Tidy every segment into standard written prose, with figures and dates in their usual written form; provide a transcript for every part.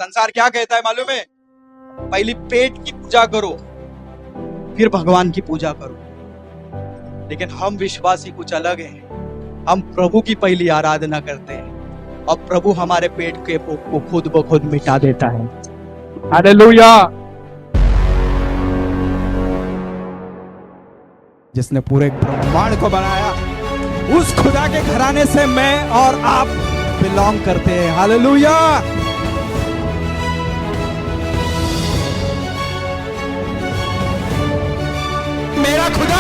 संसार क्या कहता है मालूम है? पहली पेट की पूजा करो, फिर भगवान की पूजा करो। लेकिन हम विश्वासी कुछ अलग हैं। हम प्रभु की पहली आराधना करते हैं और प्रभु हमारे पेट के भूख को खुद ब खुद मिटा देता है। हालेलुया। जिसने पूरे ब्रह्मांड को बनाया, उस खुदा के घराने से मैं और आप बिलोंग करते हैं। हालेलुया। मेरा खुदा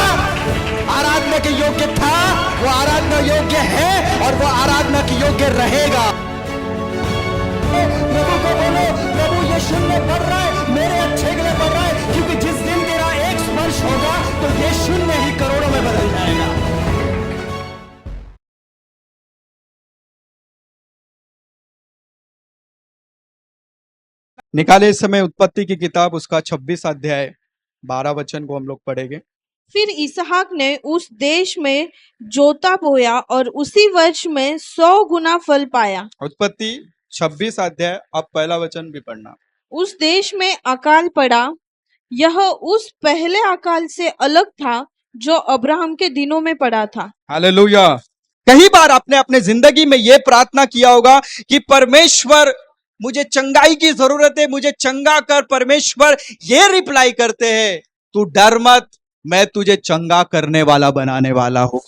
आराधना के योग्य था, वो आराधना योग्य है और वो आराधना के योग्य रहेगा। प्रभु को बोलो, प्रभु ये शून्य पड़ रहा है, मेरे अच्छे के लिए पड़ रहा है, क्योंकि जिस दिन तेरा एक स्पर्श होगा तो ये शून्य ही करोड़ों में बदल जाएगा। निकाले इस समय उत्पत्ति की किताब, उसका 26 अध्याय 12 वचन को हम लोग पढ़ेंगे। फिर इसहाक ने उस देश में जोता बोया और उसी वर्ष में 100 गुना फल पाया। उत्पत्ति 26 अध्याय, अब पहला वचन भी पढ़ना। उस देश में अकाल पड़ा, यह उस पहले अकाल से अलग था जो अब्राहम के दिनों में पड़ा था। हालेलुया। कई बार आपने अपने जिंदगी में यह प्रार्थना किया होगा कि परमेश्वर मुझे चंगाई की जरूरत है, मुझे चंगा कर। परमेश्वर ये रिप्लाई करते हैं, तू डर मत, मैं तुझे चंगा करने वाला बनाने वाला हूं।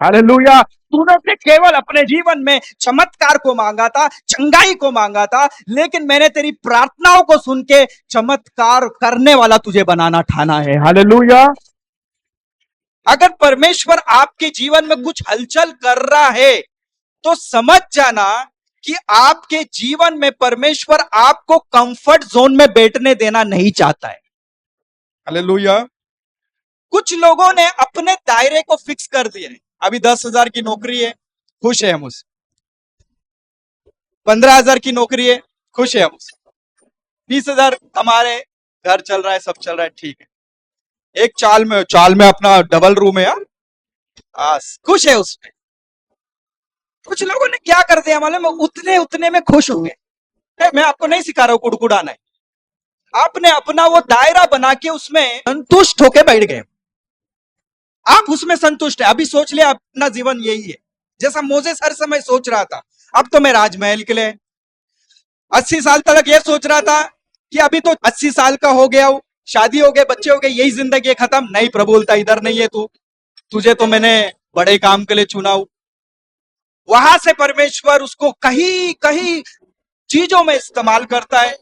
हालेलुया। तूने केवल अपने जीवन में चमत्कार को मांगा था, चंगाई को मांगा था, लेकिन मैंने तेरी प्रार्थनाओं को सुन के चमत्कार करने वाला तुझे बनाना ठाना है। हालेलुया। अगर परमेश्वर आपके जीवन में कुछ हलचल कर रहा है तो समझ जाना कि आपके जीवन में परमेश्वर आपको कंफर्ट जोन में बैठने देना नहीं चाहता है। हालेलुया। कुछ लोगों ने अपने दायरे को फिक्स कर दिए हैं। अभी 10,000 की नौकरी है, खुश है हम उससे। 15,000 की नौकरी है, खुश है हम उससे। 20,000 हमारे घर चल रहा है, सब चल रहा है, ठीक है। एक चाल में अपना डबल रूम है यार, खुश है उसमें। कुछ लोगों ने क्या कर दिया मालूम, उतने में खुश हो गए। मैं आपको नहीं सिखा रहा हूं कुड़कुड़ाना है। आपने अपना वो दायरा बना के उसमें संतुष्ट होके बैठ गए। आप उसमें संतुष्ट है। अभी सोच लिया अपना जीवन यही है, जैसा मोजेस हर समय सोच रहा था। अब तो मैं राजमहल के लिए 80 साल तक ये सोच रहा था कि अभी तो 80 साल का हो गया हूं, शादी हो गए, बच्चे हो गए, यही जिंदगी खत्म। नहीं, प्रभु बोलता इधर नहीं है तू, तुझे तो मैंने बड़े काम के लिए चुना हूं। वहां से परमेश्वर उसको कहीं कहीं चीजों में इस्तेमाल करता है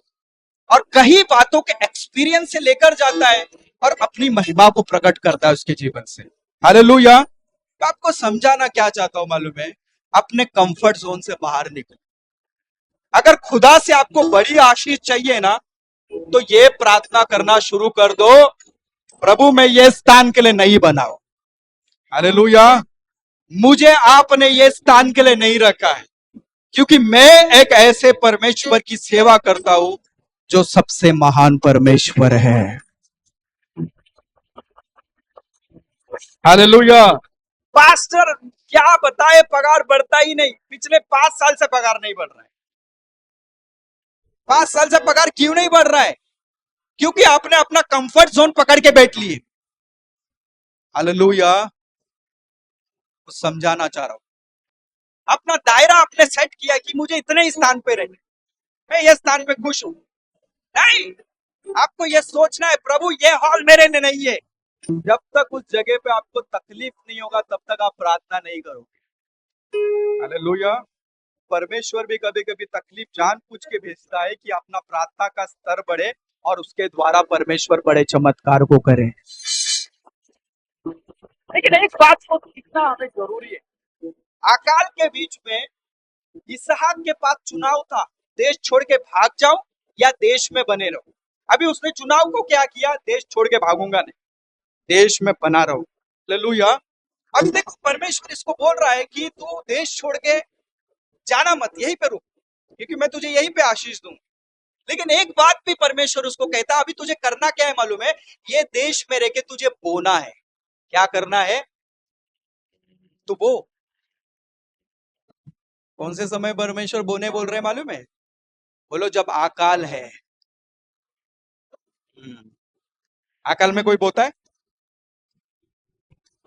और कई बातों के एक्सपीरियंस से लेकर जाता है और अपनी महिमा को प्रकट करता है उसके जीवन से। हालेलुया। तो आपको समझाना क्या चाहता हूं मालूम है, अपने कंफर्ट जोन से बाहर निकलो। अगर खुदा से आपको बड़ी आशीष चाहिए ना, तो ये प्रार्थना करना शुरू कर दो, प्रभु मैं ये स्थान के लिए नहीं बनाओ। हालेलुया। मुझे आपने ये स्थान के लिए नहीं रखा है, क्योंकि मैं एक ऐसे परमेश्वर की सेवा करता हूं जो सबसे महान परमेश्वर है। हालेलुया। पास्टर क्या बताए, पगार बढ़ता ही नहीं। पिछले 5 साल से पगार नहीं बढ़ रहा है। 5 साल से पगार क्यों नहीं बढ़ रहा है? क्योंकि आपने अपना कंफर्ट जोन पकड़ के बैठ लिए। हालेलुया। कुछ समझाना चाह रहा हूं। अपना दायरा आपने सेट किया कि मुझे इतने ही स्थान पे रहना, मैं ये स्थान पे खुश हूं। नहीं, आपको ये सोचना है, प्रभु ये हॉल मेरे लिए नहीं है। जब तक उस जगह पे आपको तकलीफ नहीं होगा तब तक आप प्रार्थना नहीं करोगे। हालेलुया। परमेश्वर भी कभी कभी तकलीफ जानबूझ के भेजता है कि अपना प्रार्थना का स्तर बढ़े और उसके द्वारा परमेश्वर बड़े चमत्कार को करे। लेकिन एक बात को सीखना हमें जरूरी है। अकाल के बीच में इसहाक के पास चुनाव था, देश छोड़ के भाग जाओ या देश में बने रहो। अभी उसने चुनाव को क्या किया, देश छोड़ के भागूंगा नहीं, देश में बना रहो। हालेलुया। अब देखो परमेश्वर इसको बोल रहा है कि तू देश छोड़ के जाना मत, यहीं पे रुक, क्योंकि मैं तुझे यहीं पे आशीष दूंगा। लेकिन एक बात भी परमेश्वर उसको कहता है, अभी तुझे करना क्या है मालूम है? ये देश में रह के तुझे बोना है। क्या करना है? तू बो। कौन से समय परमेश्वर बोने बोल रहे हैं मालूम है? बोलो जब अकाल है। अकाल में कोई बोता है?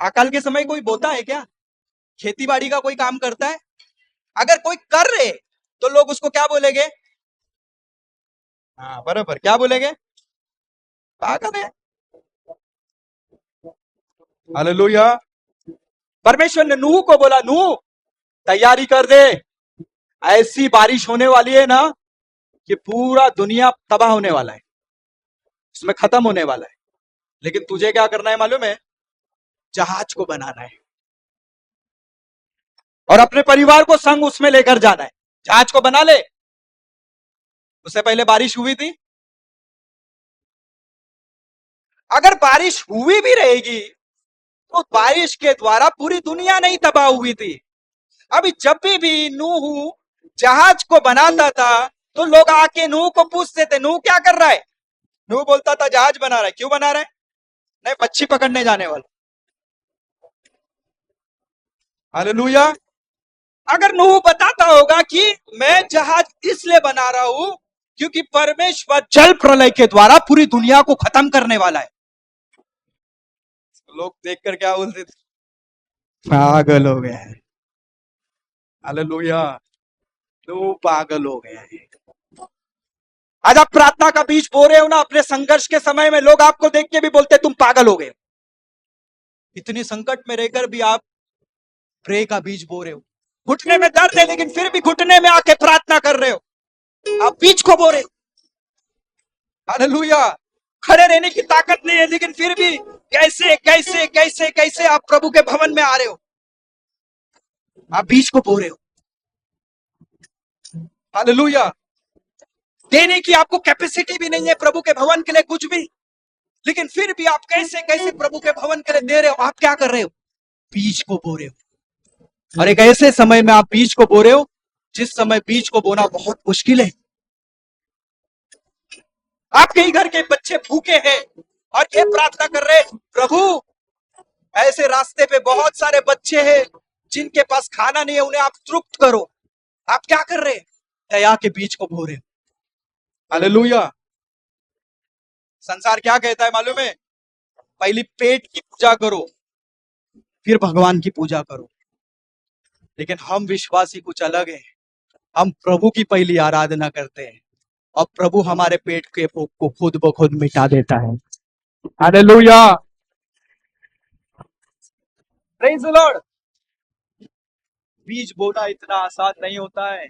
अकाल के समय कोई बोता है क्या? खेती बाड़ी का कोई काम करता है? अगर कोई कर रहे तो लोग उसको क्या बोलेंगे? हाँ बराबर, क्या बोलेंगे? पागल है। हालेलुया। परमेश्वर ने नूह को बोला, नूह तैयारी कर दे, ऐसी बारिश होने वाली है ना कि पूरा दुनिया तबाह होने वाला है, उसमें खत्म होने वाला है। लेकिन तुझे क्या करना है मालूम है? जहाज को बनाना है और अपने परिवार को संग उसमें लेकर जाना है। जहाज को बना ले। उससे पहले बारिश हुई थी? अगर बारिश हुई भी रहेगी तो बारिश के द्वारा पूरी दुनिया नहीं तबाह हुई थी। अभी जब भी नूह जहाज को बनाता था तो लोग आके नूह को पूछते थे, नूह क्या कर रहा है? नूह बोलता था जहाज बना रहा है। क्यों बना रहा है? नहीं, मच्छी पकड़ने जाने वाला। हालेलुया। अगर नूह बताता होगा कि मैं जहाज इसलिए बना रहा हूं क्योंकि परमेश्वर जल प्रलय के द्वारा पूरी दुनिया को खत्म करने वाला है, लोग देखकर क्या बोलते थे? पागल हो गया है। हालेलुया। लोग पागल हो गया है। आज आप प्रार्थना का बीज बो रहे हो ना, अपने संघर्ष के समय में लोग आपको देख के भी बोलते तुम पागल हो गए। इतनी संकट में रहकर भी आप प्रे का बीज बो रहे हो। घुटने में दर्द है लेकिन फिर भी घुटने में आके प्रार्थना कर रहे हो। आप बीज को बो रहे हो। हालेलुया। खड़े रहने की ताकत नहीं है लेकिन फिर भी कैसे कैसे कैसे कैसे आप प्रभु के भवन में आ रहे हो। आप बीज को बो रहे हो। हालेलुया। देने की आपको कैपेसिटी भी नहीं है प्रभु के भवन के लिए कुछ भी, लेकिन फिर भी आप कैसे कैसे प्रभु के भवन के लिए दे रहे हो। आप क्या कर रहे हो? बीज को बो रहे हो। और एक ऐसे समय में आप बीज को बो रहे हो जिस समय बीज को बोना बहुत मुश्किल है। आपके ही घर के बच्चे भूखे हैं और ये प्रार्थना कर रहे, प्रभु ऐसे रास्ते पे बहुत सारे बच्चे हैं जिनके पास खाना नहीं है, उन्हें आप तृप्त करो। आप क्या कर रहे? दया के बीज को बो रहे हो। हालेलुया। संसार क्या कहता है मालूम है? पहली पेट की पूजा करो फिर भगवान की पूजा करो। लेकिन हम विश्वासी कुछ अलग है। हम प्रभु की पहली आराधना करते हैं और प्रभु हमारे पेट के भूख को खुद ब खुद मिटा देता है। हालेलुया। Praise the Lord. बीज बोना इतना आसान नहीं होता है।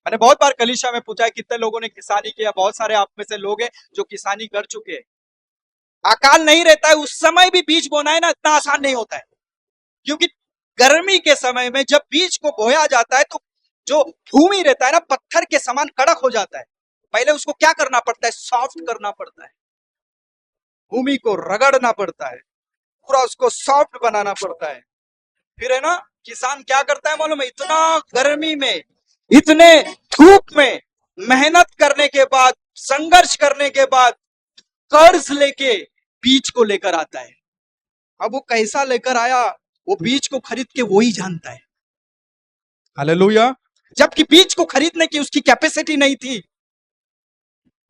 मैंने बहुत बार कलीसिया में पूछा है कितने लोगों ने किसानी किया। बहुत सारे आप में से लोग हैं जो किसानी कर चुके हैं। अकाल नहीं रहता है उस समय भी बीज बोना है ना, इतना आसान नहीं होता है। क्योंकि गर्मी के समय में जब बीज को बोया जाता है तो जो भूमि रहता है ना, पत्थर के समान कड़क हो जाता है। पहले उसको क्या करना पड़ता है? सॉफ्ट करना पड़ता है। भूमि को रगड़ना पड़ता है, पूरा उसको सॉफ्ट बनाना पड़ता है। फिर है ना, किसान क्या करता है मालूम है? इतना गर्मी में, इतने धूप में मेहनत करने के बाद, संघर्ष करने के बाद कर्ज लेके बीज को लेकर आता है। अब वो कैसा लेकर आया वो बीज को खरीद के वो ही जानता है। हालेलुया। जबकि बीज को खरीदने की उसकी कैपेसिटी नहीं थी,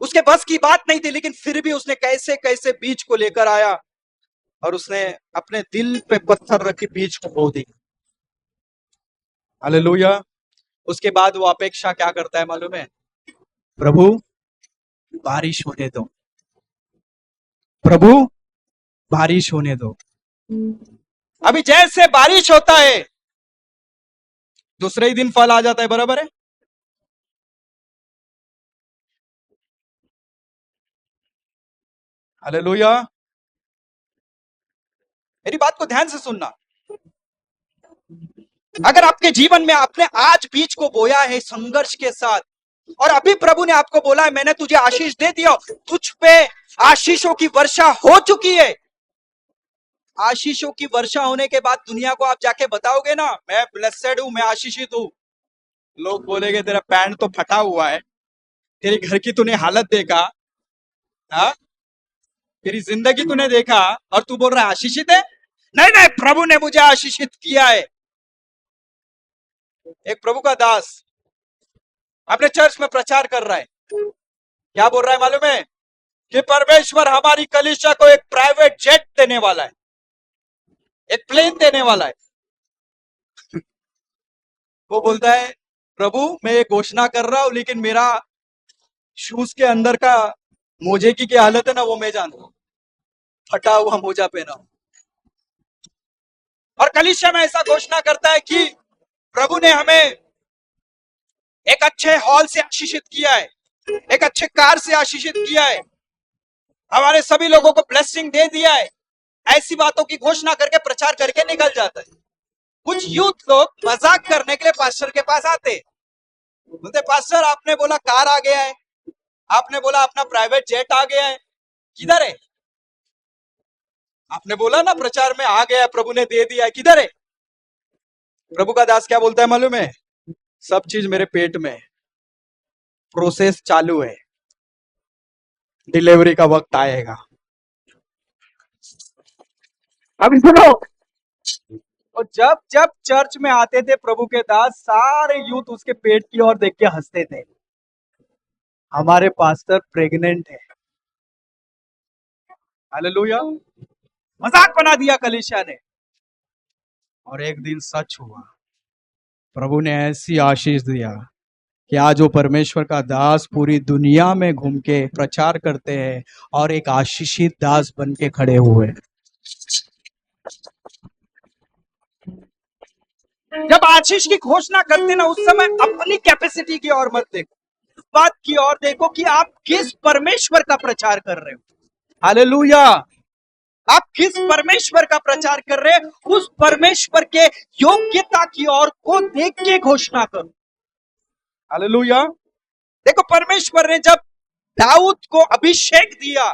उसके बस की बात नहीं थी, लेकिन फिर भी उसने कैसे कैसे बीज को लेकर आया और उसने अपने दिल पे पत्थर रखी बीज को बो दी। हालेलुया। उसके बाद वो अपेक्षा क्या करता है मालूम है? प्रभु बारिश होने दो, प्रभु बारिश होने दो। अभी जैसे बारिश होता है दूसरे ही दिन फल आ जाता है। बराबर है? हालेलुया। मेरी बात को ध्यान से सुनना। अगर आपके जीवन में आपने आज बीज को बोया है संघर्ष के साथ और अभी प्रभु ने आपको बोला है मैंने तुझे आशीष दे दिया, तुझ पे आशीषों की वर्षा हो चुकी है। आशीषों की वर्षा होने के बाद दुनिया को आप जाके बताओगे ना मैं ब्लेसेड हूं, मैं आशीषित हूं, लोग बोलेंगे तेरा पैंट तो फटा हुआ है, तेरे घर की तूने हालत देखा, हा? तेरी जिंदगी तूने देखा और तू बोल रहा है आशीषित है। नहीं नहीं, प्रभु ने मुझे आशीषित किया है। एक प्रभु का दास अपने चर्च में प्रचार कर रहा है, क्या बोल रहा है मालूम है? कि परमेश्वर हमारी कलीसिया को एक प्राइवेट जेट देने वाला है, एक प्लेन देने वाला है। वो बोलता है, प्रभु मैं ये घोषणा कर रहा हूं, लेकिन मेरा शूज के अंदर का मोजे की क्या हालत है ना, वो मैं जानता हूं, फटा हुआ मोजा पहना हूं। और कलीसिया में ऐसा घोषणा करता है कि प्रभु ने हमें एक अच्छे हॉल से आशीषित किया है, एक अच्छे कार से आशीषित किया है, हमारे सभी लोगों को ब्लेसिंग दे दिया है। ऐसी बातों की घोषणा करके प्रचार करके निकल जाता है। कुछ यूथ लोग मजाक करने के लिए पास्टर के पास आते, बोलते पास्टर आपने बोला कार आ गया है, आपने बोला अपना प्राइवेट जेट आ गया है, किधर है? आपने बोला ना प्रचार में आ गया है, प्रभु ने दे दिया है, किधर है? प्रभु का दास क्या बोलता है मालूम है? सब चीज मेरे पेट में है, प्रोसेस चालू है, डिलीवरी का वक्त आएगा। अभी सुनो। और जब जब चर्च में आते थे प्रभु के दास, सारे यूथ उसके पेट की ओर देख के हंसते थे, हमारे पास्टर प्रेग्नेंट है। हालेलुया। मजाक बना दिया कलीसिया ने। और एक दिन सच हुआ, प्रभु ने ऐसी आशीष दिया कि आज वो परमेश्वर का दास पूरी दुनिया में घूम के प्रचार करते हैं और एक आशीषित दास बन के खड़े हुए। जब आशीष की घोषणा करते ना, उस समय अपनी कैपेसिटी की ओर मत देखो, इस बात की ओर देखो कि आप किस परमेश्वर का प्रचार कर रहे हो। हालेलुया। आप किस परमेश्वर का प्रचार कर रहे हैं, उस परमेश्वर के योग्यता की ओर को देख के घोषणा करो। हालेलुया। देखो परमेश्वर ने जब दाऊद को अभिषेक दिया,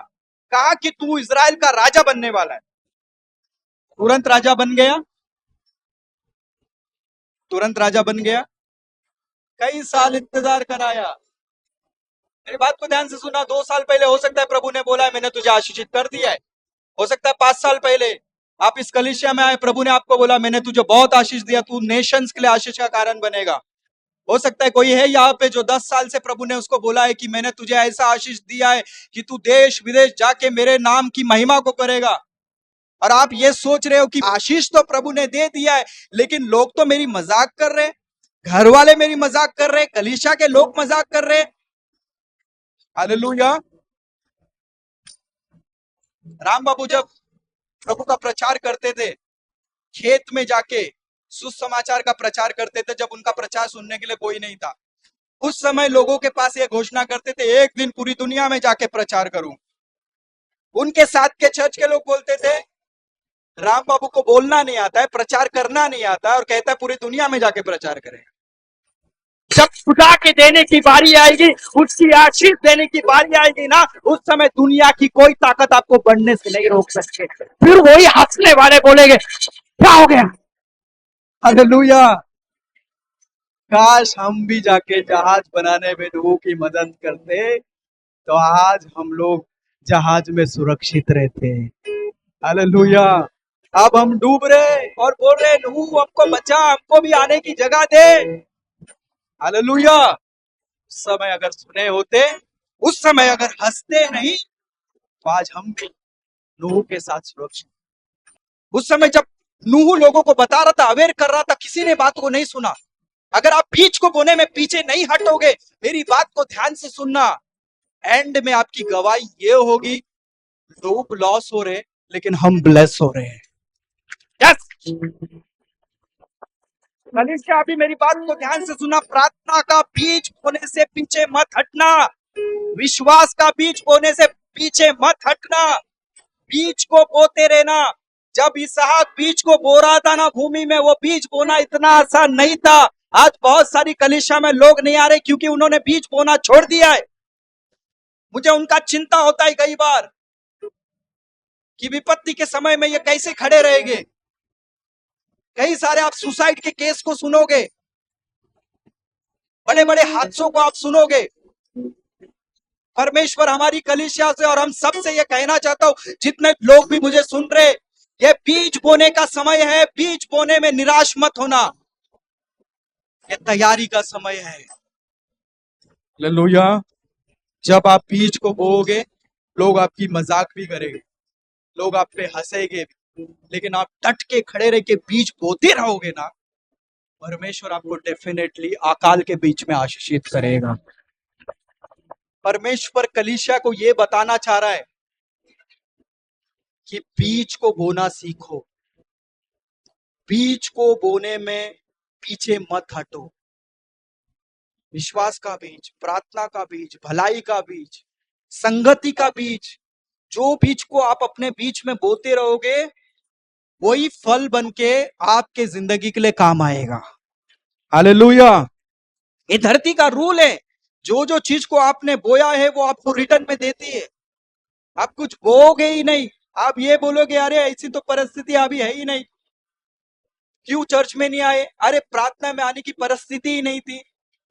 कहा कि तू इजराइल का राजा बनने वाला है, तुरंत राजा बन गया, तुरंत राजा बन गया। कई साल इंतजार कराया। मेरी बात को ध्यान से सुना। 2 साल पहले हो सकता है प्रभु ने बोला है मैंने तुझे आशीषित कर दिया है। हो सकता है 5 साल पहले आप इस कलीसिया में आए, प्रभु ने आपको बोला मैंने तुझे बहुत आशीष दिया, तू नेशंस के लिए आशीष का कारण बनेगा। हो सकता है कोई है यहाँ पे जो 10 साल से प्रभु ने उसको बोला है कि मैंने तुझे ऐसा आशीष दिया है कि तू देश विदेश जाके मेरे नाम की महिमा को करेगा। और आप ये सोच रहे हो कि आशीष तो प्रभु ने दे दिया है, लेकिन लोग तो मेरी मजाक कर रहे, घर वाले मेरी मजाक कर रहे, कलीसिया के लोग मजाक कर रहे। हालेलुया। राम बाबू जब प्रभु का प्रचार करते थे, खेत में जाके सुसमाचार का प्रचार करते थे, जब उनका प्रचार सुनने के लिए कोई नहीं था, उस समय लोगों के पास ये घोषणा करते थे एक दिन पूरी दुनिया में जाके प्रचार करूं। उनके साथ के चर्च के लोग बोलते थे राम बाबू को बोलना नहीं आता है, प्रचार करना नहीं आता है, और कहता है पूरी दुनिया में जाके प्रचार करेगा। जब खुदा के देने की बारी आएगी, उसकी आशीष देने की बारी आएगी ना, उस समय दुनिया की कोई ताकत आपको बढ़ने से नहीं रोक सकती। फिर वही हंसने वाले बोलेंगे क्या हो गया। हालेलुया। काश हम भी जाके जहाज बनाने में लोगों की मदद करते, तो आज हम लोग जहाज में सुरक्षित रहते। हालेलुया। अब हम डूब रहे और बोल रहे नूह हमको बचा, हमको भी आने की जगह दे। हालेलुया। उस समय अगर सुने होते, उस समय अगर हंसते नहीं, तो आज हम भी नूह के साथ सुरक्षित। उस समय जब नूह लोगों को बता रहा था, अवेयर कर रहा था, किसी ने बात को नहीं सुना। अगर आप बीज को बोने में पीछे नहीं हटोगे, मेरी बात को ध्यान से सुनना, एंड में आपकी गवाही ये होगी लोग लॉस हो रहे लेकिन हम ब्लेस हो रहे हैं। यस। कलीसिया अभी मेरी बात को ध्यान से सुना। प्रार्थना का बीज बोने से पीछे मत हटना, विश्वास का बीज बोने से पीछे मत हटना, बीज को बोते रहना। जब इसहाक बीज को बो रहा था ना भूमि में, वो बीज बोना इतना आसान नहीं था। आज बहुत सारी कलीसिया में लोग नहीं आ रहे क्योंकि उन्होंने बीज बोना छोड़ दिया है। मुझे उनका चिंता होता है कई बार कि विपत्ति के समय में ये कैसे खड़े रहेंगे। कई सारे आप सुसाइड के केस को सुनोगे, बड़े बड़े हादसों को आप सुनोगे। परमेश्वर हमारी कलीसिया से और हम सब से ये कहना चाहता हूं, जितने लोग भी मुझे सुन रहे, ये बीज बोने का समय है। बीज बोने में निराश मत होना। ये तैयारी का समय है। हालेलुया। जब आप बीज को बोओगे, लोग आपकी मजाक भी करेंगे, लोग आप पे हंसेंगे भी, लेकिन आप डट के खड़े रह के बीज बोते रहोगे ना, परमेश्वर आपको डेफिनेटली अकाल के बीच में आशीषित करेगा। परमेश्वर कलीसिया को यह बताना चाह रहा है कि बीज को बोना सीखो, बीज को बोने में पीछे मत हटो। विश्वास का बीज, प्रार्थना का बीज, भलाई का बीज, संगति का बीज, जो बीज को आप अपने बीच में बोते रहोगे, वही फल बन के आपके जिंदगी के लिए काम आएगा। हालेलुया। ये धरती का रूल है, जो जो चीज को आपने बोया है वो आपको रिटर्न में देती है। आप कुछ बोओगे ही नहीं, आप ये बोलोगे अरे ऐसी तो परिस्थिति अभी है ही नहीं, क्यों चर्च में नहीं आए, अरे प्रार्थना में आने की परिस्थिति ही नहीं थी,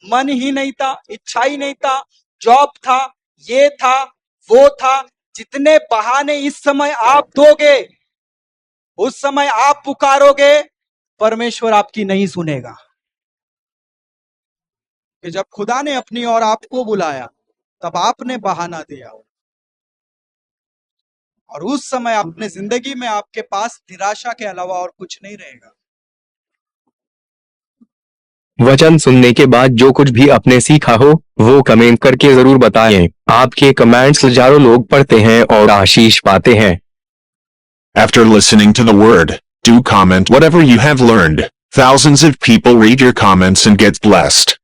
मन ही नहीं था, इच्छा ही नहीं था, जॉब था, ये था, वो था। जितने बहाने इस समय आप दोगे, उस समय आप पुकारोगे, परमेश्वर आपकी नहीं सुनेगा। कि जब खुदा ने अपनी ओर आपको बुलाया, तब आपने बहाना दिया, और उस समय अपने जिंदगी में आपके पास निराशा के अलावा और कुछ नहीं रहेगा। वचन सुनने के बाद जो कुछ भी आपने सीखा हो वो कमेंट करके जरूर बताएं। आपके कमेंट्स हजारों लोग पढ़ते हैं और आशीष पाते हैं। After listening to the word, do comment whatever you have learned. Thousands of people read your comments and get blessed.